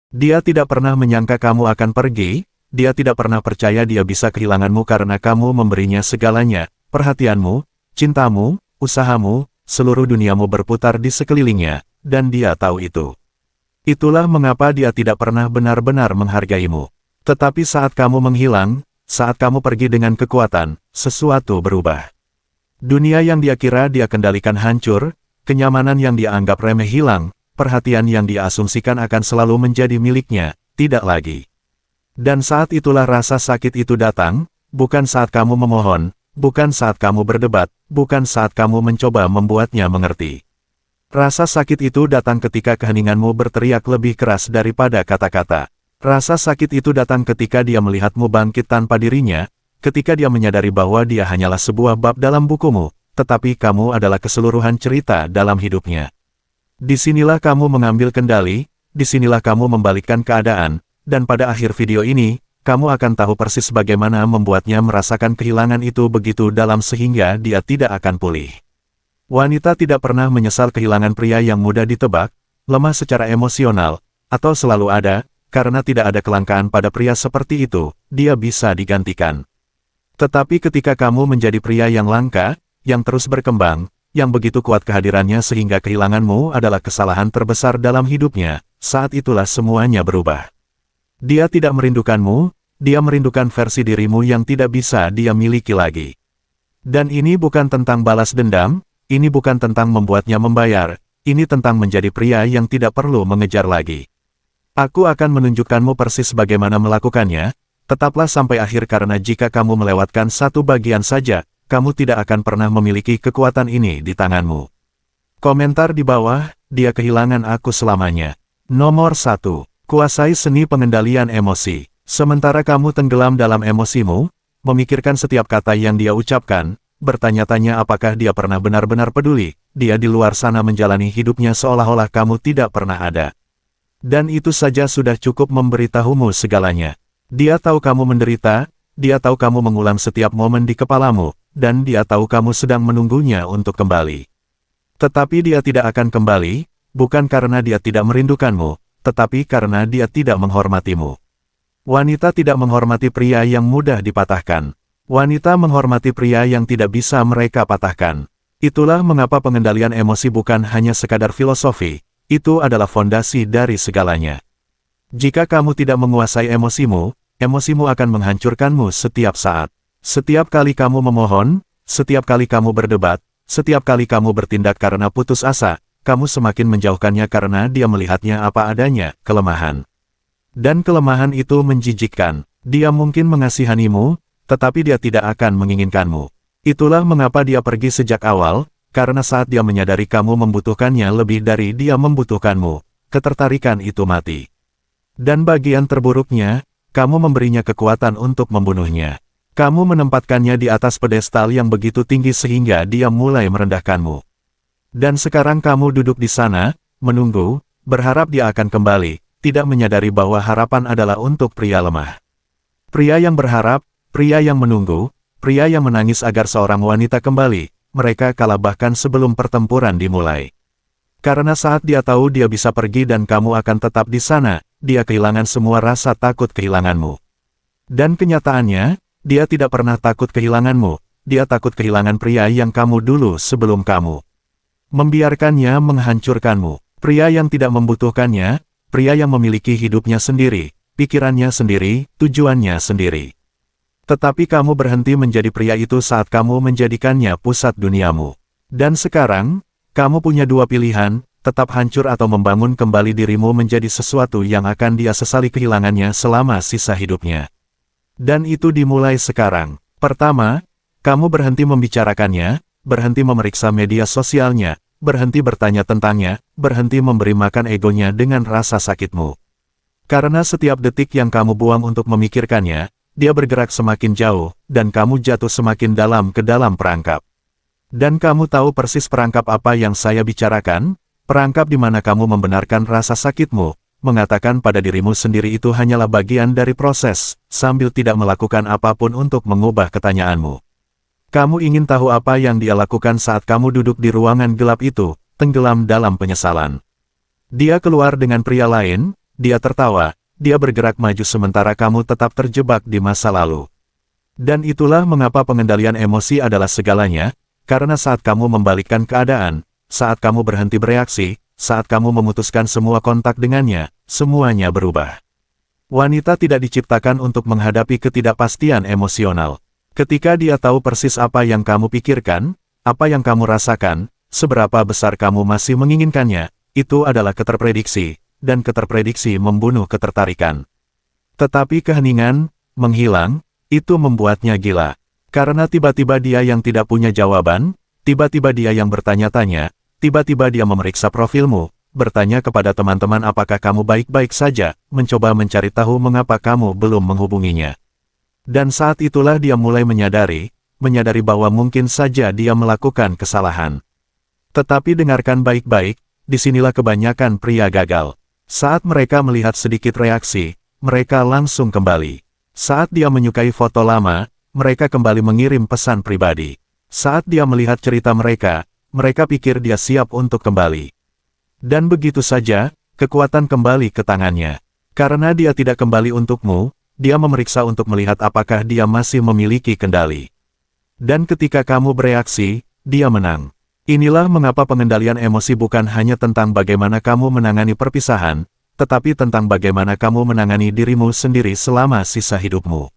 Dia tidak pernah menyangka kamu akan pergi, dia tidak pernah percaya dia bisa kehilanganmu karena kamu memberinya segalanya, perhatianmu, cintamu, usahamu, seluruh duniamu berputar di sekelilingnya, dan dia tahu itu. Itulah mengapa dia tidak pernah benar-benar menghargaimu. Tetapi saat kamu menghilang, saat kamu pergi dengan kekuatan, sesuatu berubah. Dunia yang dia kira dia kendalikan hancur, kenyamanan yang dia anggap remeh hilang, perhatian yang dia asumsikan akan selalu menjadi miliknya, tidak lagi. Dan saat itulah rasa sakit itu datang, bukan saat kamu memohon, bukan saat kamu berdebat, bukan saat kamu mencoba membuatnya mengerti. Rasa sakit itu datang ketika keheninganmu berteriak lebih keras daripada kata-kata. Rasa sakit itu datang ketika dia melihatmu bangkit tanpa dirinya, ketika dia menyadari bahwa dia hanyalah sebuah bab dalam bukumu, tetapi kamu adalah keseluruhan cerita dalam hidupnya. Disinilah kamu mengambil kendali, disinilah kamu membalikkan keadaan, dan pada akhir video ini, kamu akan tahu persis bagaimana membuatnya merasakan kehilangan itu begitu dalam sehingga dia tidak akan pulih. Wanita tidak pernah menyesal kehilangan pria yang mudah ditebak, lemah secara emosional, atau selalu ada, karena tidak ada kelangkaan pada pria seperti itu, dia bisa digantikan. Tetapi ketika kamu menjadi pria yang langka, yang terus berkembang, yang begitu kuat kehadirannya sehingga kehilanganmu adalah kesalahan terbesar dalam hidupnya, saat itulah semuanya berubah. Dia tidak merindukanmu, dia merindukan versi dirimu yang tidak bisa dia miliki lagi. Dan ini bukan tentang balas dendam, ini bukan tentang membuatnya membayar, ini tentang menjadi pria yang tidak perlu mengejar lagi. Aku akan menunjukkanmu persis bagaimana melakukannya, tetaplah sampai akhir karena jika kamu melewatkan satu bagian saja, kamu tidak akan pernah memiliki kekuatan ini di tanganmu. Komentar di bawah, dia kehilangan aku selamanya. Nomor 1. Kuasai seni pengendalian emosi. Sementara kamu tenggelam dalam emosimu, memikirkan setiap kata yang dia ucapkan, bertanya-tanya apakah dia pernah benar-benar peduli, dia di luar sana menjalani hidupnya seolah-olah kamu tidak pernah ada. Dan itu saja sudah cukup memberitahumu segalanya. Dia tahu kamu menderita, dia tahu kamu mengulang setiap momen di kepalamu, dan dia tahu kamu sedang menunggunya untuk kembali. Tetapi dia tidak akan kembali, bukan karena dia tidak merindukanmu, tetapi karena dia tidak menghormatimu. Wanita tidak menghormati pria yang mudah dipatahkan. Wanita menghormati pria yang tidak bisa mereka patahkan. Itulah mengapa pengendalian emosi bukan hanya sekadar filosofi, itu adalah fondasi dari segalanya. Jika kamu tidak menguasai emosimu, emosimu akan menghancurkanmu setiap saat. Setiap kali kamu memohon, setiap kali kamu berdebat, setiap kali kamu bertindak karena putus asa, kamu semakin menjauhkannya karena dia melihatnya apa adanya, kelemahan. Dan kelemahan itu menjijikkan. Dia mungkin mengasihanimu, tetapi dia tidak akan menginginkanmu. Itulah mengapa dia pergi sejak awal, karena saat dia menyadari kamu membutuhkannya lebih dari dia membutuhkanmu, ketertarikan itu mati. Dan bagian terburuknya, kamu memberinya kekuatan untuk membunuhnya. Kamu menempatkannya di atas pedestal yang begitu tinggi sehingga dia mulai merendahkanmu. Dan sekarang kamu duduk di sana, menunggu, berharap dia akan kembali, tidak menyadari bahwa harapan adalah untuk pria lemah. Pria yang berharap, pria yang menunggu, pria yang menangis agar seorang wanita kembali, mereka kalah bahkan sebelum pertempuran dimulai. Karena saat dia tahu dia bisa pergi dan kamu akan tetap di sana, dia kehilangan semua rasa takut kehilanganmu. Dan kenyataannya, dia tidak pernah takut kehilanganmu, dia takut kehilangan pria yang kamu dulu sebelum kamu membiarkannya menghancurkanmu. Pria yang tidak membutuhkannya, pria yang memiliki hidupnya sendiri, pikirannya sendiri, tujuannya sendiri. Tetapi kamu berhenti menjadi pria itu saat kamu menjadikannya pusat duniamu. Dan sekarang, kamu punya dua pilihan, tetap hancur atau membangun kembali dirimu menjadi sesuatu yang akan dia sesali kehilangannya selama sisa hidupnya. Dan itu dimulai sekarang. Pertama, kamu berhenti membicarakannya, berhenti memeriksa media sosialnya, berhenti bertanya tentangnya, berhenti memberi makan egonya dengan rasa sakitmu. Karena setiap detik yang kamu buang untuk memikirkannya, dia bergerak semakin jauh, dan kamu jatuh semakin dalam ke dalam perangkap. Dan kamu tahu persis perangkap apa yang saya bicarakan, perangkap di mana kamu membenarkan rasa sakitmu, mengatakan pada dirimu sendiri itu hanyalah bagian dari proses, sambil tidak melakukan apapun untuk mengubah ketanyaanmu. Kamu ingin tahu apa yang dia lakukan saat kamu duduk di ruangan gelap itu, tenggelam dalam penyesalan. Dia keluar dengan pria lain, dia tertawa, dia bergerak maju sementara kamu tetap terjebak di masa lalu. Dan itulah mengapa pengendalian emosi adalah segalanya, karena saat kamu membalikkan keadaan, saat kamu berhenti bereaksi, saat kamu memutuskan semua kontak dengannya, semuanya berubah. Wanita tidak diciptakan untuk menghadapi ketidakpastian emosional. Ketika dia tahu persis apa yang kamu pikirkan, apa yang kamu rasakan, seberapa besar kamu masih menginginkannya, itu adalah keterprediksi, dan keterprediksi membunuh ketertarikan. Tetapi keheningan, menghilang, itu membuatnya gila. Karena tiba-tiba dia yang tidak punya jawaban, tiba-tiba dia yang bertanya-tanya, tiba-tiba dia memeriksa profilmu, bertanya kepada teman-teman apakah kamu baik-baik saja, mencoba mencari tahu mengapa kamu belum menghubunginya. Dan saat itulah dia mulai menyadari bahwa mungkin saja dia melakukan kesalahan. Tetapi dengarkan baik-baik, disinilah kebanyakan pria gagal. Saat mereka melihat sedikit reaksi, mereka langsung kembali. Saat dia menyukai foto lama, mereka kembali mengirim pesan pribadi. Saat dia melihat cerita mereka, mereka pikir dia siap untuk kembali. Dan begitu saja, kekuatan kembali ke tangannya. Karena dia tidak kembali untukmu, dia memeriksa untuk melihat apakah dia masih memiliki kendali. Dan ketika kamu bereaksi, dia menang. Inilah mengapa pengendalian emosi bukan hanya tentang bagaimana kamu menangani perpisahan, tetapi tentang bagaimana kamu menangani dirimu sendiri selama sisa hidupmu.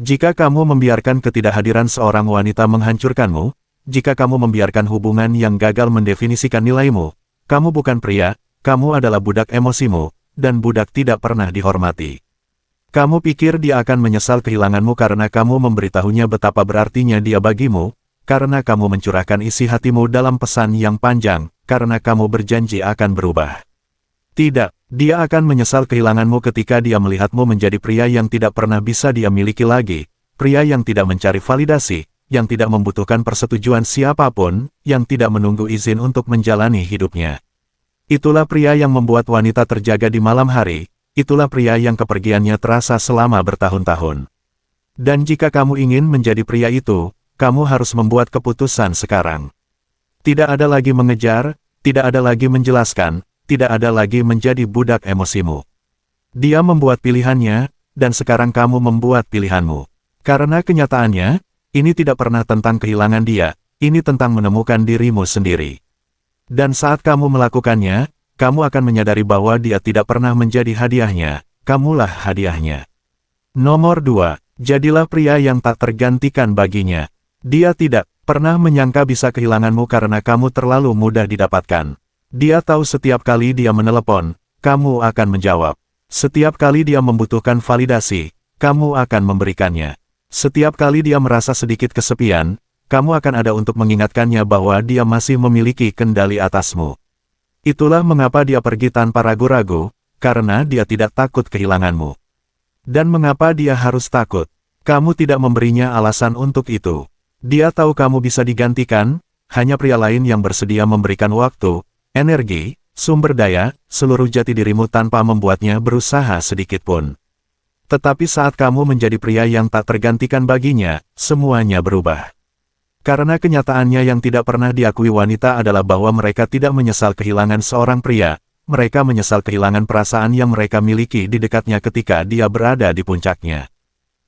Jika kamu membiarkan ketidakhadiran seorang wanita menghancurkanmu, jika kamu membiarkan hubungan yang gagal mendefinisikan nilaimu, kamu bukan pria, kamu adalah budak emosimu, dan budak tidak pernah dihormati. Kamu pikir dia akan menyesal kehilanganmu karena kamu memberitahunya betapa berartinya dia bagimu, karena kamu mencurahkan isi hatimu dalam pesan yang panjang, karena kamu berjanji akan berubah. Tidak, dia akan menyesal kehilanganmu ketika dia melihatmu menjadi pria yang tidak pernah bisa dia miliki lagi, pria yang tidak mencari validasi, yang tidak membutuhkan persetujuan siapapun, yang tidak menunggu izin untuk menjalani hidupnya. Itulah pria yang membuat wanita terjaga di malam hari, itulah pria yang kepergiannya terasa selama bertahun-tahun. Dan jika kamu ingin menjadi pria itu, kamu harus membuat keputusan sekarang. Tidak ada lagi mengejar, tidak ada lagi menjelaskan, tidak ada lagi menjadi budak emosimu. Dia membuat pilihannya, dan sekarang kamu membuat pilihanmu. Karena kenyataannya, ini tidak pernah tentang kehilangan dia, ini tentang menemukan dirimu sendiri. Dan saat kamu melakukannya, kamu akan menyadari bahwa dia tidak pernah menjadi hadiahnya, kamulah hadiahnya. Nomor 2, jadilah pria yang tak tergantikan baginya. Dia tidak pernah menyangka bisa kehilanganmu karena kamu terlalu mudah didapatkan. Dia tahu setiap kali dia menelepon, kamu akan menjawab. Setiap kali dia membutuhkan validasi, kamu akan memberikannya. Setiap kali dia merasa sedikit kesepian, kamu akan ada untuk mengingatkannya bahwa dia masih memiliki kendali atasmu. Itulah mengapa dia pergi tanpa ragu-ragu, karena dia tidak takut kehilanganmu. Dan mengapa dia harus takut? Kamu tidak memberinya alasan untuk itu. Dia tahu kamu bisa digantikan, hanya pria lain yang bersedia memberikan waktu, energi, sumber daya, seluruh jati dirimu tanpa membuatnya berusaha sedikitpun. Tetapi saat kamu menjadi pria yang tak tergantikan baginya, semuanya berubah. Karena kenyataannya yang tidak pernah diakui wanita adalah bahwa mereka tidak menyesal kehilangan seorang pria, mereka menyesal kehilangan perasaan yang mereka miliki di dekatnya ketika dia berada di puncaknya.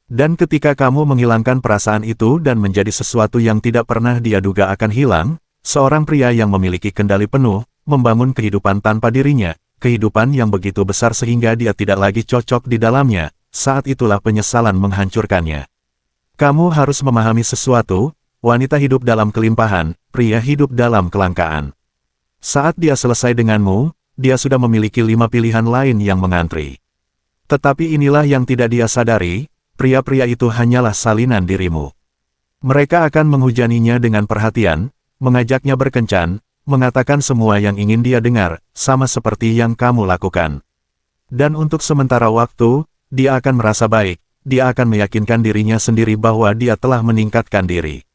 Dan ketika kamu menghilangkan perasaan itu dan menjadi sesuatu yang tidak pernah dia duga akan hilang, seorang pria yang memiliki kendali penuh, membangun kehidupan tanpa dirinya, kehidupan yang begitu besar sehingga dia tidak lagi cocok di dalamnya, saat itulah penyesalan menghancurkannya. Kamu harus memahami sesuatu. Wanita hidup dalam kelimpahan, pria hidup dalam kelangkaan. Saat dia selesai denganmu, dia sudah memiliki 5 pilihan lain yang mengantri. Tetapi inilah yang tidak dia sadari, pria-pria itu hanyalah salinan dirimu. Mereka akan menghujaninya dengan perhatian, mengajaknya berkencan, mengatakan semua yang ingin dia dengar, sama seperti yang kamu lakukan. Dan untuk sementara waktu, dia akan merasa baik, dia akan meyakinkan dirinya sendiri bahwa dia telah meningkatkan diri.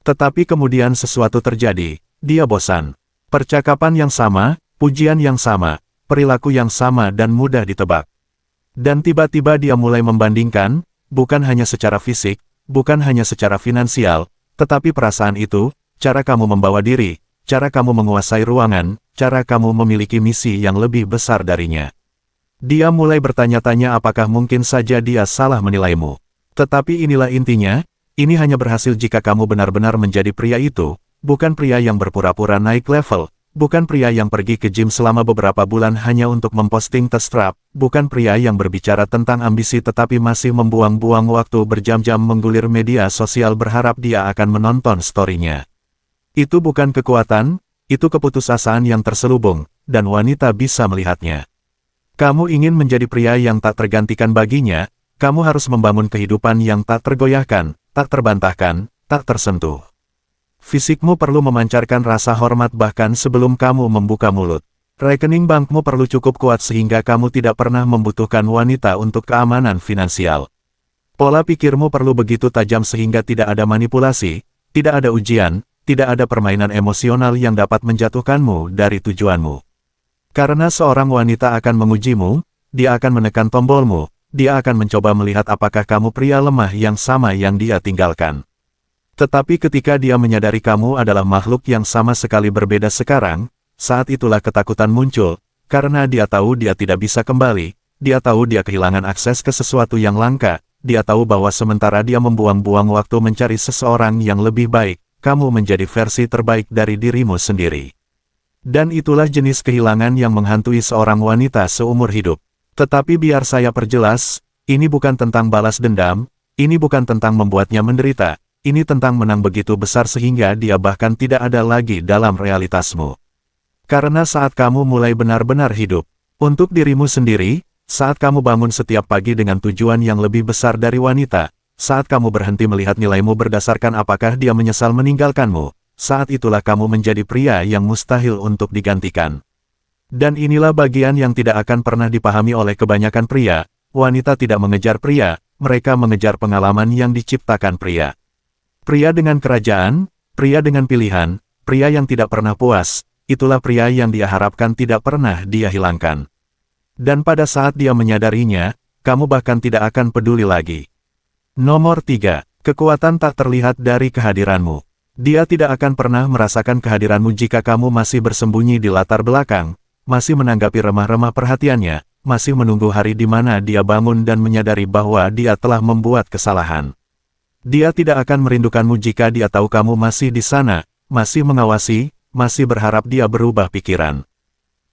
Tetapi kemudian sesuatu terjadi, dia bosan. Percakapan yang sama, pujian yang sama, perilaku yang sama dan mudah ditebak. Dan tiba-tiba dia mulai membandingkan, bukan hanya secara fisik, bukan hanya secara finansial, tetapi perasaan itu, cara kamu membawa diri, cara kamu menguasai ruangan, cara kamu memiliki misi yang lebih besar darinya. Dia mulai bertanya-tanya apakah mungkin saja dia salah menilaimu. Tetapi inilah intinya, ini hanya berhasil jika kamu benar-benar menjadi pria itu, bukan pria yang berpura-pura naik level, bukan pria yang pergi ke gym selama beberapa bulan hanya untuk memposting terstrap, bukan pria yang berbicara tentang ambisi tetapi masih membuang-buang waktu berjam-jam menggulir media sosial berharap dia akan menonton story-nya. Itu bukan kekuatan, itu keputusasaan yang terselubung, dan wanita bisa melihatnya. Kamu ingin menjadi pria yang tak tergantikan baginya, kamu harus membangun kehidupan yang tak tergoyahkan, tak terbantahkan, tak tersentuh. Fisikmu perlu memancarkan rasa hormat bahkan sebelum kamu membuka mulut. Rekening bankmu perlu cukup kuat sehingga kamu tidak pernah membutuhkan wanita untuk keamanan finansial. Pola pikirmu perlu begitu tajam sehingga tidak ada manipulasi, tidak ada ujian, tidak ada permainan emosional yang dapat menjatuhkanmu dari tujuanmu. Karena seorang wanita akan mengujimu, dia akan menekan tombolmu, dia akan mencoba melihat apakah kamu pria lemah yang sama yang dia tinggalkan. Tetapi ketika dia menyadari kamu adalah makhluk yang sama sekali berbeda sekarang, saat itulah ketakutan muncul, karena dia tahu dia tidak bisa kembali, dia tahu dia kehilangan akses ke sesuatu yang langka, dia tahu bahwa sementara dia membuang-buang waktu mencari seseorang yang lebih baik, kamu menjadi versi terbaik dari dirimu sendiri. Dan itulah jenis kehilangan yang menghantui seorang wanita seumur hidup. Tetapi biar saya perjelas, ini bukan tentang balas dendam, ini bukan tentang membuatnya menderita, ini tentang menang begitu besar sehingga dia bahkan tidak ada lagi dalam realitasmu. Karena saat kamu mulai benar-benar hidup untuk dirimu sendiri, saat kamu bangun setiap pagi dengan tujuan yang lebih besar dari wanita, saat kamu berhenti melihat nilaimu berdasarkan apakah dia menyesal meninggalkanmu, saat itulah kamu menjadi pria yang mustahil untuk digantikan. Dan inilah bagian yang tidak akan pernah dipahami oleh kebanyakan pria, wanita tidak mengejar pria, mereka mengejar pengalaman yang diciptakan pria. Pria dengan kerajaan, pria dengan pilihan, pria yang tidak pernah puas, itulah pria yang dia harapkan tidak pernah dia hilangkan. Dan pada saat dia menyadarinya, kamu bahkan tidak akan peduli lagi. Nomor 3. Kekuatan tak terlihat dari kehadiranmu. Dia tidak akan pernah merasakan kehadiranmu jika kamu masih bersembunyi di latar belakang, masih menanggapi remah-remah perhatiannya, masih menunggu hari di mana dia bangun dan menyadari bahwa dia telah membuat kesalahan. Dia tidak akan merindukanmu jika dia tahu kamu masih di sana, masih mengawasi, masih berharap dia berubah pikiran.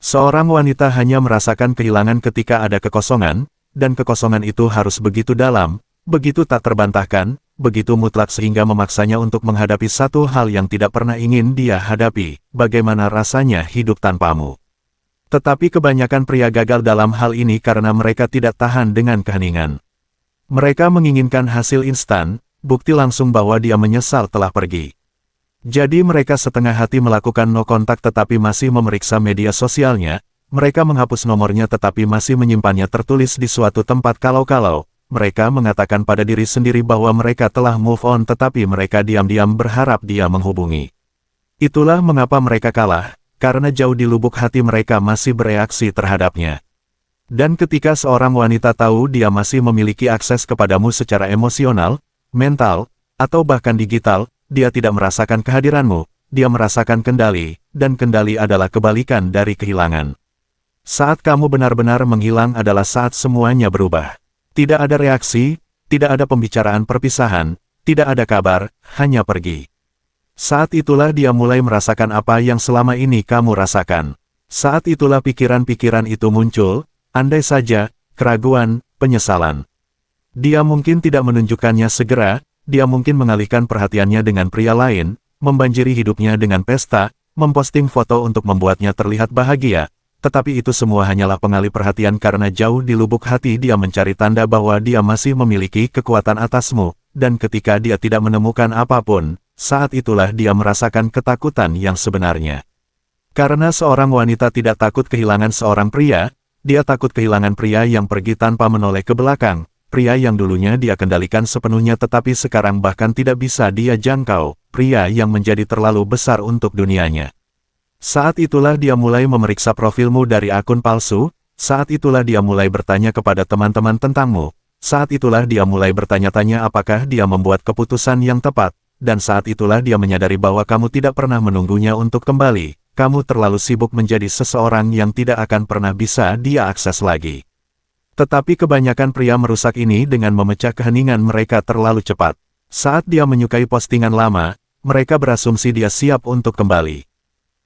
Seorang wanita hanya merasakan kehilangan ketika ada kekosongan, dan kekosongan itu harus begitu dalam, begitu tak terbantahkan, begitu mutlak sehingga memaksanya untuk menghadapi satu hal yang tidak pernah ingin dia hadapi, bagaimana rasanya hidup tanpamu. Tetapi kebanyakan pria gagal dalam hal ini karena mereka tidak tahan dengan keheningan. Mereka menginginkan hasil instan, bukti langsung bahwa dia menyesal telah pergi. Jadi mereka setengah hati melakukan no kontak tetapi masih memeriksa media sosialnya, mereka menghapus nomornya tetapi masih menyimpannya tertulis di suatu tempat kalau-kalau. Mereka mengatakan pada diri sendiri bahwa mereka telah move on tetapi mereka diam-diam berharap dia menghubungi. Itulah mengapa mereka kalah, karena jauh di lubuk hati mereka masih bereaksi terhadapnya. Dan ketika seorang wanita tahu dia masih memiliki akses kepadamu secara emosional, mental, atau bahkan digital, dia tidak merasakan kehadiranmu, dia merasakan kendali, dan kendali adalah kebalikan dari kehilangan. Saat kamu benar-benar menghilang adalah saat semuanya berubah. Tidak ada reaksi, tidak ada pembicaraan perpisahan, tidak ada kabar, hanya pergi. Saat itulah dia mulai merasakan apa yang selama ini kamu rasakan. Saat itulah pikiran-pikiran itu muncul, andai saja, keraguan, penyesalan. Dia mungkin tidak menunjukkannya segera, dia mungkin mengalihkan perhatiannya dengan pria lain, membanjiri hidupnya dengan pesta, memposting foto untuk membuatnya terlihat bahagia. Tetapi itu semua hanyalah pengalih perhatian karena jauh di lubuk hati dia mencari tanda bahwa dia masih memiliki kekuatan atasmu, dan ketika dia tidak menemukan apapun, saat itulah dia merasakan ketakutan yang sebenarnya. Karena seorang wanita tidak takut kehilangan seorang pria, dia takut kehilangan pria yang pergi tanpa menoleh ke belakang, pria yang dulunya dia kendalikan sepenuhnya tetapi sekarang bahkan tidak bisa dia jangkau, pria yang menjadi terlalu besar untuk dunianya. Saat itulah dia mulai memeriksa profilmu dari akun palsu, saat itulah dia mulai bertanya kepada teman-teman tentangmu, saat itulah dia mulai bertanya-tanya apakah dia membuat keputusan yang tepat, dan saat itulah dia menyadari bahwa kamu tidak pernah menunggunya untuk kembali, kamu terlalu sibuk menjadi seseorang yang tidak akan pernah bisa dia akses lagi. Tetapi kebanyakan pria merusak ini dengan memecah keheningan mereka terlalu cepat. Saat dia menyukai postingan lama, mereka berasumsi dia siap untuk kembali.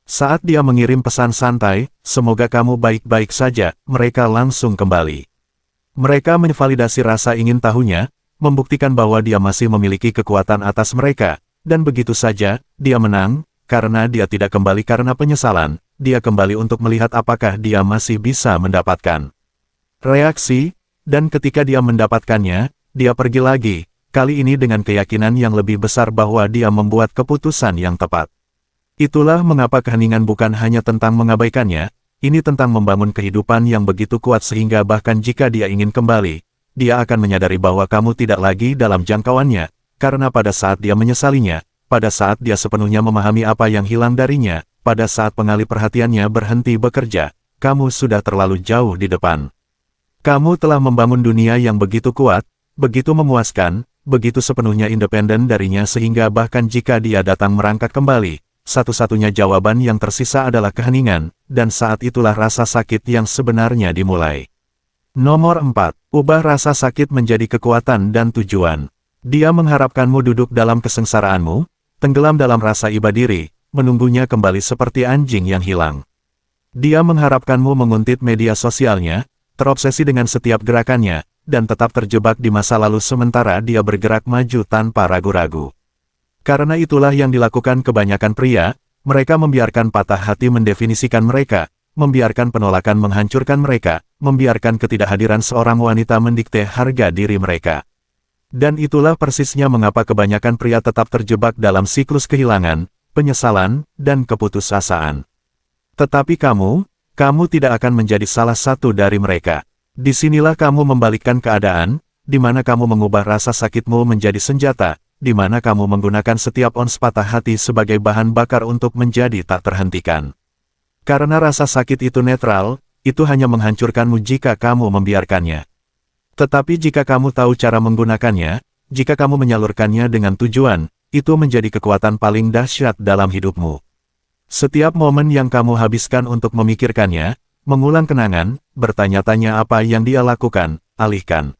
Saat dia mengirim pesan santai, "Semoga kamu baik-baik saja," mereka langsung kembali. Mereka menvalidasi rasa ingin tahunya, membuktikan bahwa dia masih memiliki kekuatan atas mereka, dan begitu saja, dia menang, karena dia tidak kembali karena penyesalan, dia kembali untuk melihat apakah dia masih bisa mendapatkan reaksi, dan ketika dia mendapatkannya, dia pergi lagi, kali ini dengan keyakinan yang lebih besar bahwa dia membuat keputusan yang tepat. Itulah mengapa keheningan bukan hanya tentang mengabaikannya, ini tentang membangun kehidupan yang begitu kuat sehingga bahkan jika dia ingin kembali, dia akan menyadari bahwa kamu tidak lagi dalam jangkauannya, karena pada saat dia menyesalinya, pada saat dia sepenuhnya memahami apa yang hilang darinya, pada saat pengalih perhatiannya berhenti bekerja, kamu sudah terlalu jauh di depan. Kamu telah membangun dunia yang begitu kuat, begitu memuaskan, begitu sepenuhnya independen darinya sehingga bahkan jika dia datang merangkak kembali, satu-satunya jawaban yang tersisa adalah keheningan, dan saat itulah rasa sakit yang sebenarnya dimulai. Nomor 4. Ubah rasa sakit menjadi kekuatan dan tujuan. Dia mengharapkanmu duduk dalam kesengsaraanmu, tenggelam dalam rasa iba diri, menunggunya kembali seperti anjing yang hilang. Dia mengharapkanmu menguntit media sosialnya, terobsesi dengan setiap gerakannya, dan tetap terjebak di masa lalu sementara dia bergerak maju tanpa ragu-ragu. Karena itulah yang dilakukan kebanyakan pria, mereka membiarkan patah hati mendefinisikan mereka, membiarkan penolakan menghancurkan mereka, membiarkan ketidakhadiran seorang wanita mendikte harga diri mereka. Dan itulah persisnya mengapa kebanyakan pria tetap terjebak dalam siklus kehilangan, penyesalan, dan keputusasaan. Tetapi kamu tidak akan menjadi salah satu dari mereka. Disinilah kamu membalikkan keadaan, di mana kamu mengubah rasa sakitmu menjadi senjata, di mana kamu menggunakan setiap ons patah hati sebagai bahan bakar untuk menjadi tak terhentikan. Karena rasa sakit itu netral, itu hanya menghancurkanmu jika kamu membiarkannya. Tetapi jika kamu tahu cara menggunakannya, jika kamu menyalurkannya dengan tujuan, itu menjadi kekuatan paling dahsyat dalam hidupmu. Setiap momen yang kamu habiskan untuk memikirkannya, mengulang kenangan, bertanya-tanya apa yang dia lakukan, alihkan.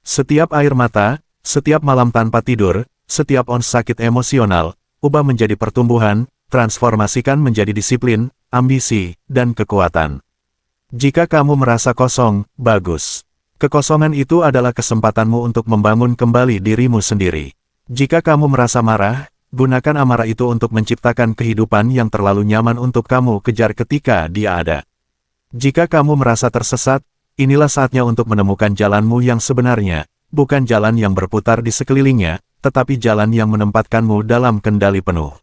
Setiap air mata, setiap malam tanpa tidur, setiap ons sakit emosional, ubah menjadi pertumbuhan, transformasikan menjadi disiplin, ambisi, dan kekuatan. Jika kamu merasa kosong, bagus. Kekosongan itu adalah kesempatanmu untuk membangun kembali dirimu sendiri. Jika kamu merasa marah, gunakan amarah itu untuk menciptakan kehidupan yang terlalu nyaman untuk kamu kejar ketika dia ada. Jika kamu merasa tersesat, inilah saatnya untuk menemukan jalanmu yang sebenarnya, bukan jalan yang berputar di sekelilingnya, tetapi jalan yang menempatkanmu dalam kendali penuh.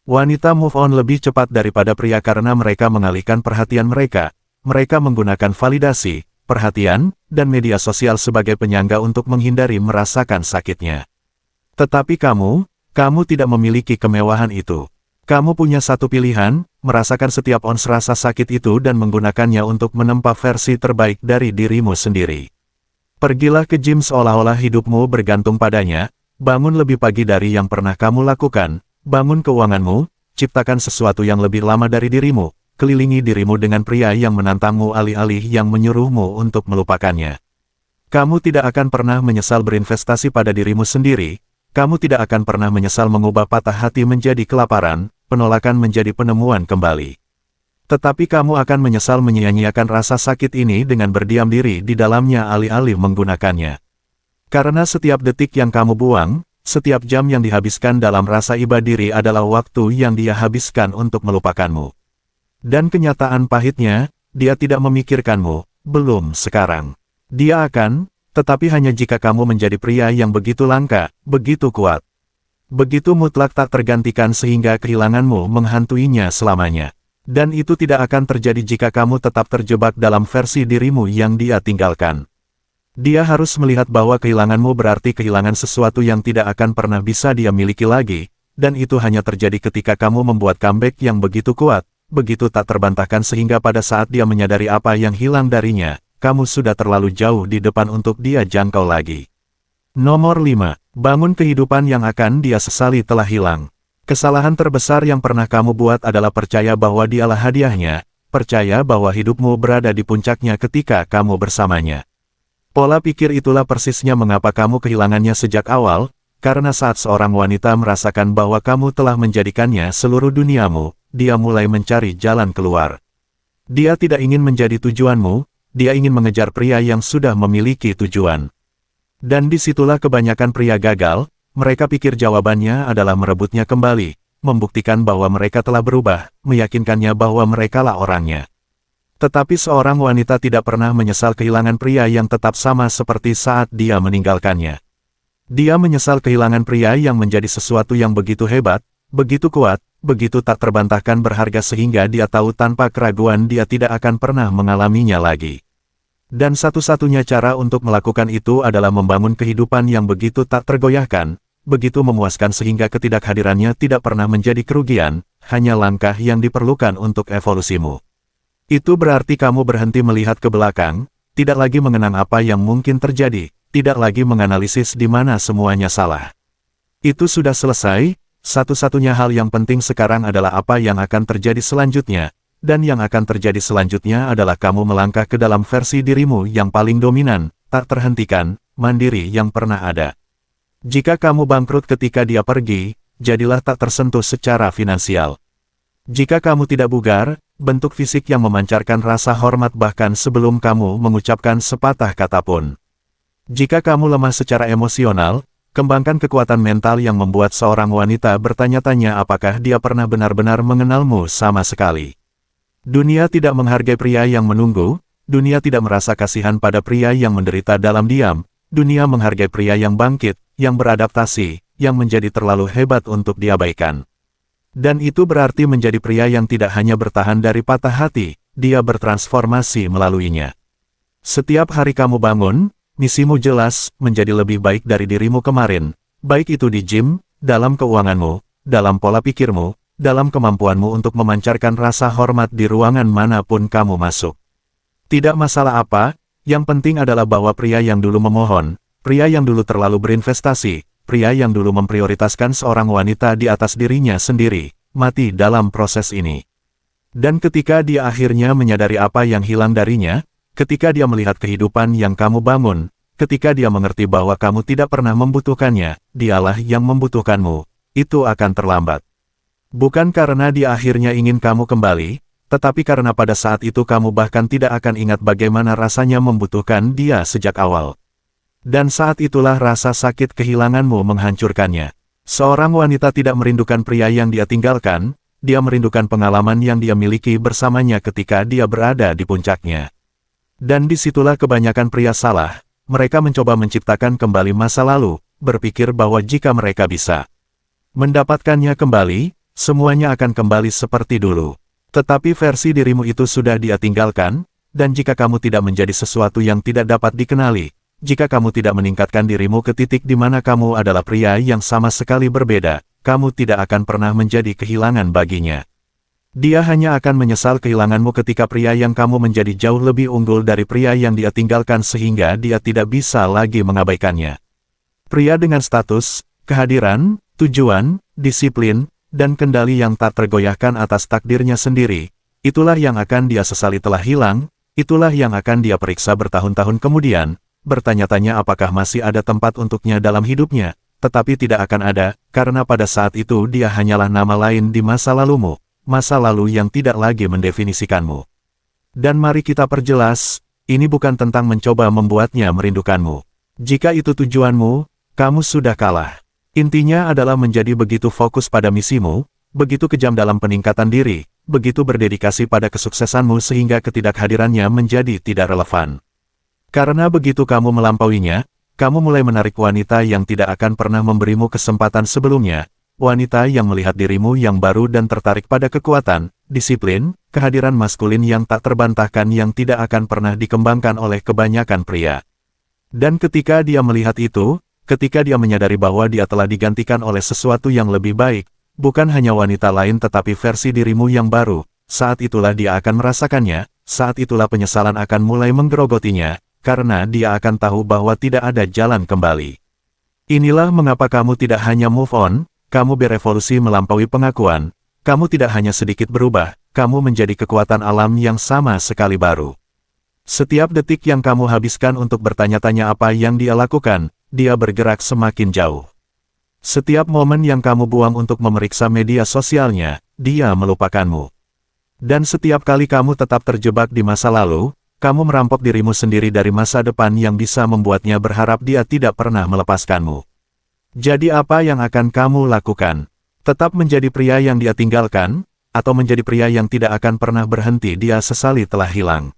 Wanita move on lebih cepat daripada pria karena mereka mengalihkan perhatian mereka. Mereka menggunakan validasi, perhatian, dan media sosial sebagai penyangga untuk menghindari merasakan sakitnya. Tetapi kamu tidak memiliki kemewahan itu. Kamu punya satu pilihan, merasakan setiap ons rasa sakit itu dan menggunakannya untuk menempa versi terbaik dari dirimu sendiri. Pergilah ke gym seolah-olah hidupmu bergantung padanya, bangun lebih pagi dari yang pernah kamu lakukan, bangun keuanganmu, ciptakan sesuatu yang lebih lama dari dirimu, kelilingi dirimu dengan pria yang menantangmu alih-alih yang menyuruhmu untuk melupakannya. Kamu tidak akan pernah menyesal berinvestasi pada dirimu sendiri, kamu tidak akan pernah menyesal mengubah patah hati menjadi kelaparan, penolakan menjadi penemuan kembali. Tetapi kamu akan menyesal menyia-nyiakan rasa sakit ini dengan berdiam diri di dalamnya alih-alih menggunakannya. Karena setiap detik yang kamu buang, setiap jam yang dihabiskan dalam rasa iba diri adalah waktu yang dia habiskan untuk melupakanmu. Dan kenyataan pahitnya, dia tidak memikirkanmu, belum sekarang. Dia akan, tetapi hanya jika kamu menjadi pria yang begitu langka, begitu kuat. Begitu mutlak tak tergantikan sehingga kehilanganmu menghantuinya selamanya. Dan itu tidak akan terjadi jika kamu tetap terjebak dalam versi dirimu yang dia tinggalkan. Dia harus melihat bahwa kehilanganmu berarti kehilangan sesuatu yang tidak akan pernah bisa dia miliki lagi, dan itu hanya terjadi ketika kamu membuat comeback yang begitu kuat, begitu tak terbantahkan sehingga pada saat dia menyadari apa yang hilang darinya, kamu sudah terlalu jauh di depan untuk dia jangkau lagi. Nomor 5. Bangun kehidupan yang akan dia sesali telah hilang. Kesalahan terbesar yang pernah kamu buat adalah percaya bahwa dialah hadiahnya, percaya bahwa hidupmu berada di puncaknya ketika kamu bersamanya. Pola pikir itulah persisnya mengapa kamu kehilangannya sejak awal, karena saat seorang wanita merasakan bahwa kamu telah menjadikannya seluruh duniamu, dia mulai mencari jalan keluar. Dia tidak ingin menjadi tujuanmu, dia ingin mengejar pria yang sudah memiliki tujuan. Dan disitulah kebanyakan pria gagal, mereka pikir jawabannya adalah merebutnya kembali, membuktikan bahwa mereka telah berubah, meyakinkannya bahwa merekalah orangnya. Tetapi seorang wanita tidak pernah menyesal kehilangan pria yang tetap sama seperti saat dia meninggalkannya. Dia menyesal kehilangan pria yang menjadi sesuatu yang begitu hebat, begitu kuat, begitu tak terbantahkan berharga sehingga dia tahu tanpa keraguan dia tidak akan pernah mengalaminya lagi. Dan satu-satunya cara untuk melakukan itu adalah membangun kehidupan yang begitu tak tergoyahkan, begitu memuaskan sehingga ketidakhadirannya tidak pernah menjadi kerugian, hanya langkah yang diperlukan untuk evolusimu. Itu berarti kamu berhenti melihat ke belakang, tidak lagi mengenang apa yang mungkin terjadi, tidak lagi menganalisis di mana semuanya salah. Itu sudah selesai, satu-satunya hal yang penting sekarang adalah apa yang akan terjadi selanjutnya, dan yang akan terjadi selanjutnya adalah kamu melangkah ke dalam versi dirimu yang paling dominan, tak terhentikan, mandiri yang pernah ada. Jika kamu bangkrut ketika dia pergi, jadilah tak tersentuh secara finansial. Jika kamu tidak bugar, bentuk fisik yang memancarkan rasa hormat bahkan sebelum kamu mengucapkan sepatah kata pun. Jika kamu lemah secara emosional, kembangkan kekuatan mental yang membuat seorang wanita bertanya-tanya apakah dia pernah benar-benar mengenalmu sama sekali. Dunia tidak menghargai pria yang menunggu, dunia tidak merasa kasihan pada pria yang menderita dalam diam, dunia menghargai pria yang bangkit, yang beradaptasi, yang menjadi terlalu hebat untuk diabaikan. Dan itu berarti menjadi pria yang tidak hanya bertahan dari patah hati, dia bertransformasi melaluinya. Setiap hari kamu bangun, misimu jelas, menjadi lebih baik dari dirimu kemarin, baik itu di gym, dalam keuanganmu, dalam pola pikirmu, dalam kemampuanmu untuk memancarkan rasa hormat di ruangan manapun kamu masuk. Tidak masalah apa, yang penting adalah bahwa pria yang dulu memohon, pria yang dulu terlalu berinvestasi, pria yang dulu memprioritaskan seorang wanita di atas dirinya sendiri, mati dalam proses ini. Dan ketika dia akhirnya menyadari apa yang hilang darinya, ketika dia melihat kehidupan yang kamu bangun, ketika dia mengerti bahwa kamu tidak pernah membutuhkannya, dialah yang membutuhkanmu, itu akan terlambat. Bukan karena dia akhirnya ingin kamu kembali, tetapi karena pada saat itu kamu bahkan tidak akan ingat bagaimana rasanya membutuhkan dia sejak awal. Dan saat itulah rasa sakit kehilanganmu menghancurkannya. Seorang wanita tidak merindukan pria yang dia tinggalkan, dia merindukan pengalaman yang dia miliki bersamanya ketika dia berada di puncaknya. Dan disitulah kebanyakan pria salah, mereka mencoba menciptakan kembali masa lalu, berpikir bahwa jika mereka bisa mendapatkannya kembali, semuanya akan kembali seperti dulu. Tetapi versi dirimu itu sudah dia tinggalkan, dan jika kamu tidak menjadi sesuatu yang tidak dapat dikenali, jika kamu tidak meningkatkan dirimu ke titik di mana kamu adalah pria yang sama sekali berbeda, kamu tidak akan pernah menjadi kehilangan baginya. Dia hanya akan menyesal kehilanganmu ketika pria yang kamu menjadi jauh lebih unggul dari pria yang dia tinggalkan sehingga dia tidak bisa lagi mengabaikannya. Pria dengan status, kehadiran, tujuan, disiplin, dan kendali yang tak tergoyahkan atas takdirnya sendiri, itulah yang akan dia sesali telah hilang, itulah yang akan dia periksa bertahun-tahun kemudian, bertanya-tanya apakah masih ada tempat untuknya dalam hidupnya, tetapi tidak akan ada, karena pada saat itu dia hanyalah nama lain di masa lalumu, masa lalu yang tidak lagi mendefinisikanmu. Dan mari kita perjelas, ini bukan tentang mencoba membuatnya merindukanmu. Jika itu tujuanmu, kamu sudah kalah. Intinya adalah menjadi begitu fokus pada misimu, begitu kejam dalam peningkatan diri, begitu berdedikasi pada kesuksesanmu sehingga ketidakhadirannya menjadi tidak relevan. Karena begitu kamu melampauinya, kamu mulai menarik wanita yang tidak akan pernah memberimu kesempatan sebelumnya, wanita yang melihat dirimu yang baru dan tertarik pada kekuatan, disiplin, kehadiran maskulin yang tak terbantahkan yang tidak akan pernah dikembangkan oleh kebanyakan pria. Dan ketika dia melihat itu, ketika dia menyadari bahwa dia telah digantikan oleh sesuatu yang lebih baik, bukan hanya wanita lain tetapi versi dirimu yang baru, saat itulah dia akan merasakannya, saat itulah penyesalan akan mulai menggerogotinya, karena dia akan tahu bahwa tidak ada jalan kembali. Inilah mengapa kamu tidak hanya move on, kamu berevolusi melampaui pengakuan, kamu tidak hanya sedikit berubah, kamu menjadi kekuatan alam yang sama sekali baru. Setiap detik yang kamu habiskan untuk bertanya-tanya apa yang dia lakukan, dia bergerak semakin jauh. Setiap momen yang kamu buang untuk memeriksa media sosialnya, dia melupakanmu. Dan setiap kali kamu tetap terjebak di masa lalu, kamu merampok dirimu sendiri dari masa depan yang bisa membuatnya berharap dia tidak pernah melepaskanmu. Jadi apa yang akan kamu lakukan? Tetap menjadi pria yang dia tinggalkan, atau menjadi pria yang tidak akan pernah berhenti dia sesali telah hilang?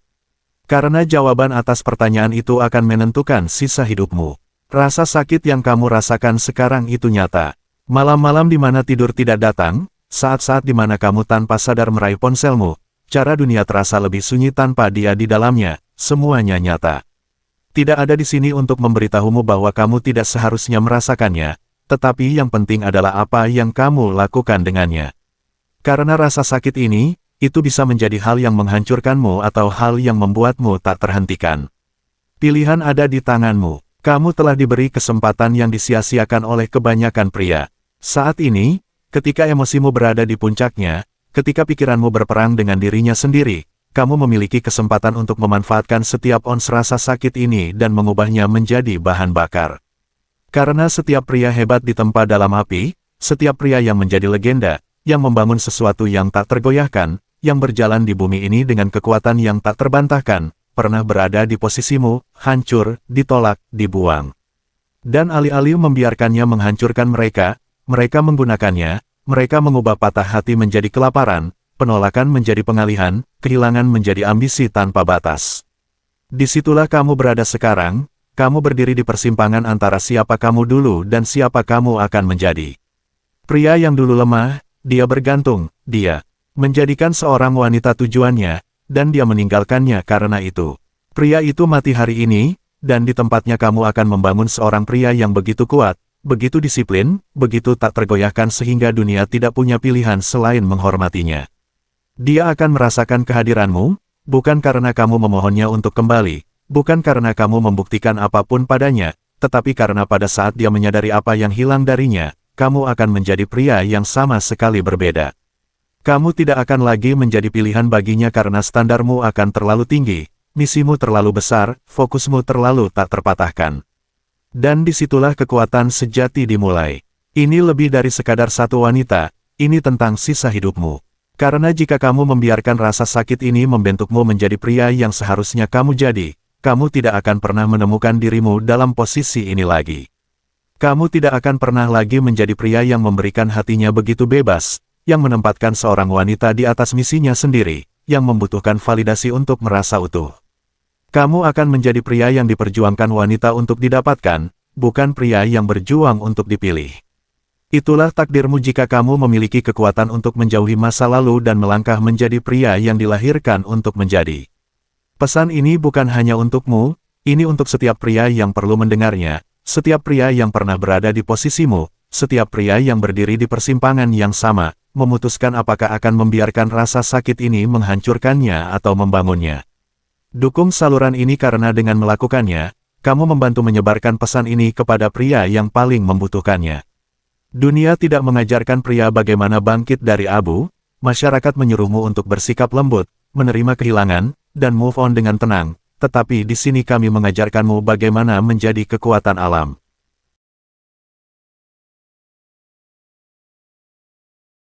Karena jawaban atas pertanyaan itu akan menentukan sisa hidupmu. Rasa sakit yang kamu rasakan sekarang itu nyata. Malam-malam di mana tidur tidak datang, saat-saat di mana kamu tanpa sadar meraih ponselmu, cara dunia terasa lebih sunyi tanpa dia di dalamnya, semuanya nyata. Tidak ada di sini untuk memberitahumu bahwa kamu tidak seharusnya merasakannya, tetapi yang penting adalah apa yang kamu lakukan dengannya. Karena rasa sakit ini, itu bisa menjadi hal yang menghancurkanmu atau hal yang membuatmu tak terhentikan. Pilihan ada di tanganmu. Kamu telah diberi kesempatan yang disia-siakan oleh kebanyakan pria. Saat ini, ketika emosimu berada di puncaknya, ketika pikiranmu berperang dengan dirinya sendiri, kamu memiliki kesempatan untuk memanfaatkan setiap ons rasa sakit ini dan mengubahnya menjadi bahan bakar. Karena setiap pria hebat ditempa dalam api, setiap pria yang menjadi legenda, yang membangun sesuatu yang tak tergoyahkan, yang berjalan di bumi ini dengan kekuatan yang tak terbantahkan, pernah berada di posisimu, hancur, ditolak, dibuang. Dan alih-alih membiarkannya menghancurkan mereka, mereka menggunakannya, mereka mengubah patah hati menjadi kelaparan, penolakan menjadi pengalihan, kehilangan menjadi ambisi tanpa batas. Disitulah kamu berada sekarang, kamu berdiri di persimpangan antara siapa kamu dulu dan siapa kamu akan menjadi. Pria yang dulu lemah, dia bergantung, dia menjadikan seorang wanita tujuannya, dan dia meninggalkannya karena itu. Pria itu mati hari ini, dan di tempatnya kamu akan membangun seorang pria yang begitu kuat, begitu disiplin, begitu tak tergoyahkan sehingga dunia tidak punya pilihan selain menghormatinya. Dia akan merasakan kehadiranmu, bukan karena kamu memohonnya untuk kembali, bukan karena kamu membuktikan apapun padanya, tetapi karena pada saat dia menyadari apa yang hilang darinya, kamu akan menjadi pria yang sama sekali berbeda. Kamu tidak akan lagi menjadi pilihan baginya karena standarmu akan terlalu tinggi, misimu terlalu besar, fokusmu terlalu tak terpatahkan. Dan disitulah kekuatan sejati dimulai. Ini lebih dari sekadar satu wanita, ini tentang sisa hidupmu. Karena jika kamu membiarkan rasa sakit ini membentukmu menjadi pria yang seharusnya kamu jadi, kamu tidak akan pernah menemukan dirimu dalam posisi ini lagi. Kamu tidak akan pernah lagi menjadi pria yang memberikan hatinya begitu bebas, yang menempatkan seorang wanita di atas misinya sendiri, yang membutuhkan validasi untuk merasa utuh. Kamu akan menjadi pria yang diperjuangkan wanita untuk didapatkan, bukan pria yang berjuang untuk dipilih. Itulah takdirmu jika kamu memiliki kekuatan untuk menjauhi masa lalu dan melangkah menjadi pria yang dilahirkan untuk menjadi. Pesan ini bukan hanya untukmu, ini untuk setiap pria yang perlu mendengarnya, setiap pria yang pernah berada di posisimu, setiap pria yang berdiri di persimpangan yang sama, memutuskan apakah akan membiarkan rasa sakit ini menghancurkannya atau membangunnya. Dukung saluran ini karena dengan melakukannya, kamu membantu menyebarkan pesan ini kepada pria yang paling membutuhkannya. Dunia tidak mengajarkan pria bagaimana bangkit dari abu, masyarakat menyuruhmu untuk bersikap lembut, menerima kehilangan, dan move on dengan tenang, tetapi di sini kami mengajarkanmu bagaimana menjadi kekuatan alam.